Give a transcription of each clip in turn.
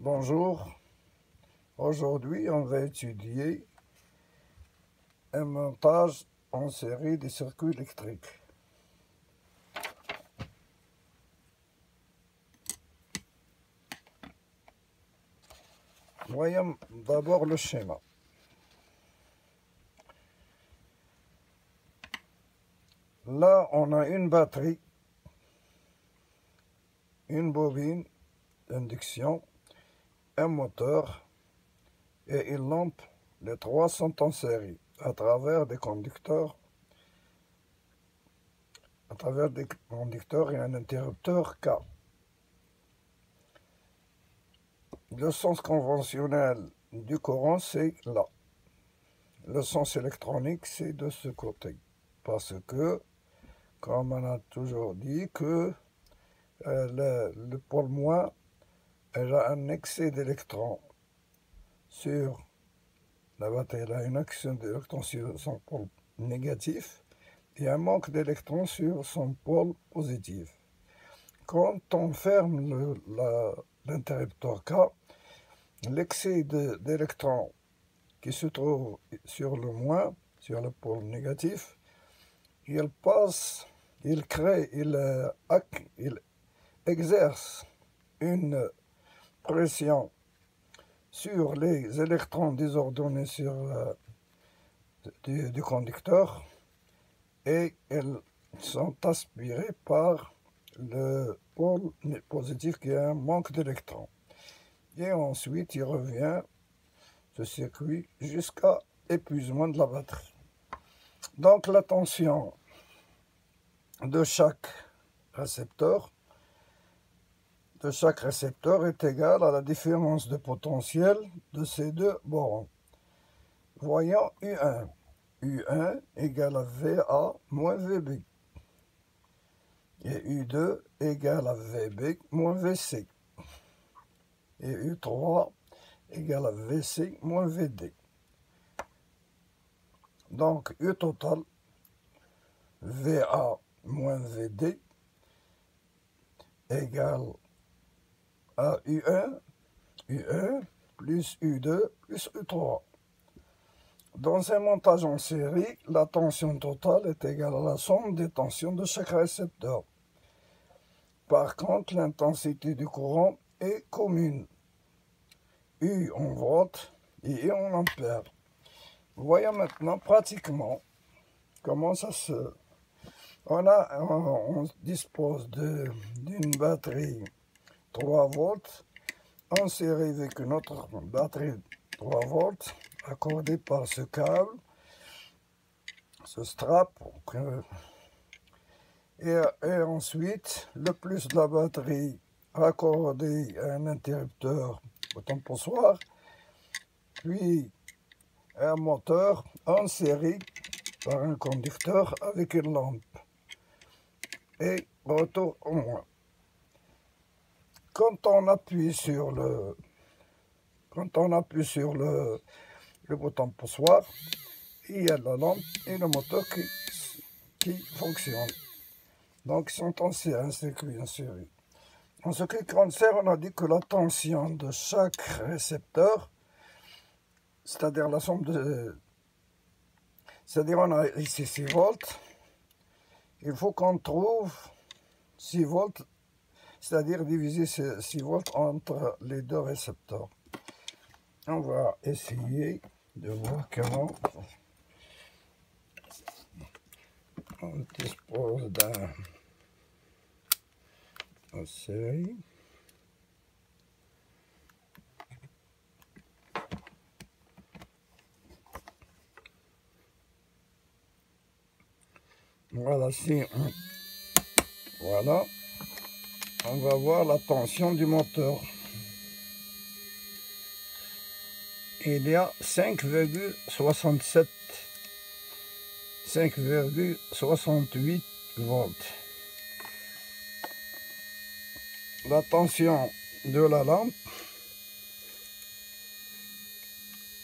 Bonjour, aujourd'hui on va étudier un montage en série des circuits électriques. Voyons d'abord le schéma. Là on a une batterie, une bobine d'induction, un moteur et une lampe. Les trois sont en série à travers des conducteurs et un interrupteur K. Le sens conventionnel du courant, c'est là. Le sens électronique, c'est de ce côté. Parce que, comme on a toujours dit, que le pôle moins, elle a un excès d'électrons sur la batterie. Elle a un excès d'électrons sur son pôle négatif et un manque d'électrons sur son pôle positif. Quand on ferme l'interrupteur K, l'excès d'électrons qui se trouve sur le moins, sur le pôle négatif, il passe, il crée, il exerce une pression sur les électrons désordonnés du conducteur et ils sont aspirés par le pôle positif qui a un manque d'électrons. Et ensuite, il revient ce circuit jusqu'à épuisement de la batterie. Donc la tension de chaque récepteur est égale à la différence de potentiel de ces deux bornes. Voyons U1. U1 égale à VA moins VB. Et U2 égale à VB moins VC. Et U3 égale à VC moins VD. Donc U total, VA moins VD égale à U1 plus U2 plus U3. Dans un montage en série, la tension totale est égale à la somme des tensions de chaque récepteur. Par contre, l'intensité du courant est commune. U en volts et U en ampères. Voyons maintenant pratiquement comment ça se... On dispose d'une batterie 3 volts en série avec une autre batterie 3 volts accordée par ce câble, ce strap, et ensuite le plus de la batterie raccordée à un interrupteur au temposoire, puis un moteur en série par un conducteur avec une lampe et retour au moins. Quand on appuie sur le bouton poussoir, il y a la lampe et le moteur qui fonctionnent. Donc ils sont en circuit en série. En ce qui concerne, on a dit que la tension de chaque récepteur, c'est-à-dire la somme c'est-à-dire on a ici 6 volts, il faut qu'on trouve 6 volts, c'est-à-dire diviser ces 6 volts entre les deux récepteurs. On va essayer de voir comment on dispose d'un série. Voilà, voilà, on va voir la tension du moteur. Il y a 5,68 volts. La tension de la lampe,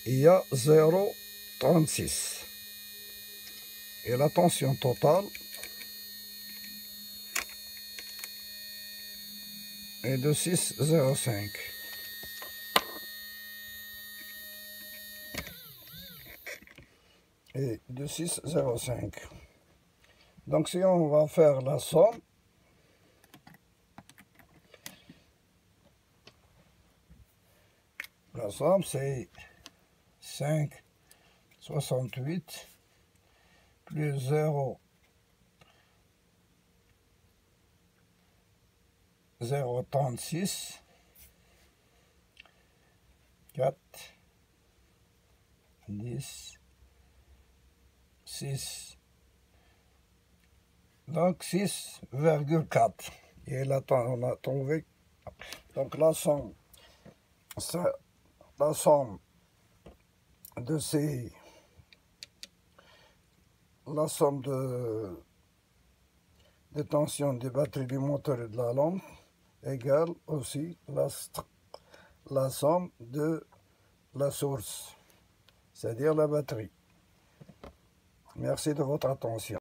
il y a 0,36. Et la tension totale est de 6,05. et de 6,05. Donc si on va faire la somme, c'est 5,68 plus 0,36, 4, 10, 6, donc 6,4. Et là, on a trouvé. Donc la somme de ces... La somme de tension des batteries du moteur et de la lampe égale aussi la somme de la source, c'est-à-dire la batterie. Merci de votre attention.